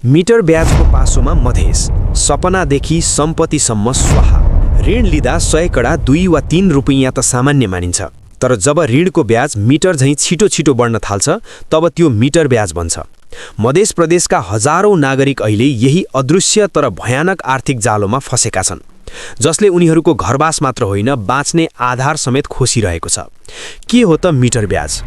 Metre ब्याजको पासोमा मधेस, सपनादेखि सम्पत्तिसम्म स्वाहा। ऋण लिँदा 100 कडा 2 वा 3 रुपैयाँ त सामान्य मानिन्छ, तर जब ऋणको ब्याज मिटर झैं छिटो बढ्न थाल्छ तब त्यो मिटर ब्याज बन्छ। मध्य प्रदेशका हजारौं नागरिक अहिले यही अदृश्य तर भयानक आर्थिक जालोमा फँसेका छन्, जसले उनीहरूको घरबास मात्र होइन बाँच्ने आधार समेत खोसिरहेको छ। के हो त मिटर ब्याज?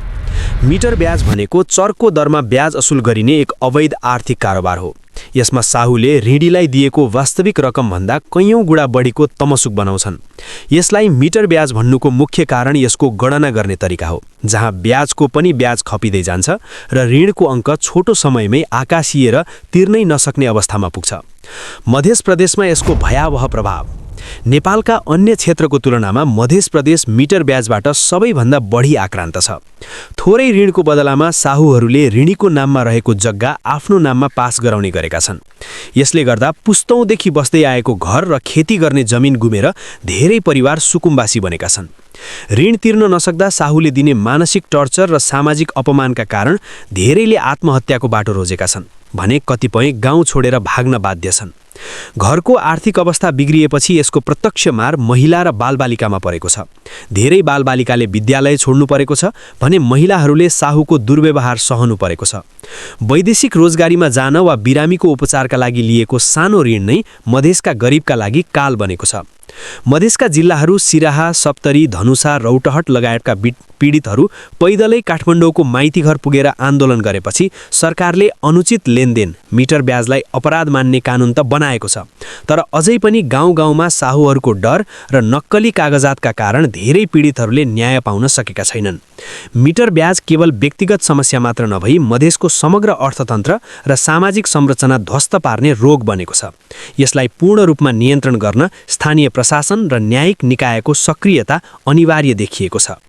मिटर ब्याज भनेको चर्को दरमा ब्याज असुल गरिने एक अवैध आर्थिक कारोबार हो। यसमा साहुले ऋणीलाई दिएको वास्तविक रकमभन्दा कैयौं गुणा बढीको तमसुक बनाउँछन्। यसलाई मिटर ब्याज भन्नुको मुख्य कारण यसको गणना गर्ने तरिका हो, जहाँ ब्याजको पनि ब्याज खपिँदै जान्छ र ऋणको अङ्क छोटो समयमै आकाशिएर तिर्नै नसक्ने अवस्थामा पुग्छ। मध्य प्रदेशमा यसको भयावह प्रभाव। नेपालका अन्य क्षेत्रको तुलनामा मध्य प्रदेश मिटर ब्याजबाट सबैभन्दा बढी आक्रान्त छ। थोरै ऋणको बदलामा साहुहरूले ऋणीको नाममा रहेको जग्गा आफ्नो नाममा पास गराउने गरेका छन्। यसले गर्दा पुस्तौंदेखि बस्दै आएको घर र खेती गर्ने जमिन गुमेर धेरै परिवार सुकुम्बासी बनेका छन्। ऋण तिर्न नसक्दा साहुले दिने मानसिक टर्चर र सामाजिक अपमानका कारण धेरैले आत्महत्याको बाटो रोजेका छन् भने कतिपय गाउँ छोडेर भाग्न बाध्य छन्। घरको आर्थिक अवस्था बिग्रिएपछि यसको प्रत्यक्ष मार महिला र बालबालिकामा परेको छ। धेरै बालबालिकाले विद्यालय छोड्नु परेको छ भने महिलाहरूले साहुको दुर्व्यवहार सहनु परेको छ। वैदेशिक रोजगारीमा जान वा बिरामीको उपचारका लागि लिएको सानो ऋण नै मधेसका गरिबका लागि काल बनेको छ। मधेसका जिल्लाहरू सिराहा, सप्तरी, धनुषा, रौटहट लगायतका पीडितहरू पैदलै काठमाडौँको माइतीघर पुगेर आन्दोलन गरेपछि सरकारले अनुचित लेनदेन मिटर ब्याजलाई अपराध मान्ने कानुन त बनाएको छ, तर अझै पनि गाउँ-गाउँमा साहुहरूको डर र नक्कली कागजातका कारण धेरै पीडितहरूले न्याय पाउन सकेका छैनन्। मिटर ब्याज केवल व्यक्तिगत समस्या मात्र नभई मधेसको समग्र अर्थतन्त्र र सामाजिक संरचना ध्वस्त पार्ने रोग बनेको छ। यसलाई पूर्ण रूपमा नियन्त्रण गर्न स्थानीय प्रशासन र न्यायिक निकायको सक्रियता अनिवार्य देखिएको छ।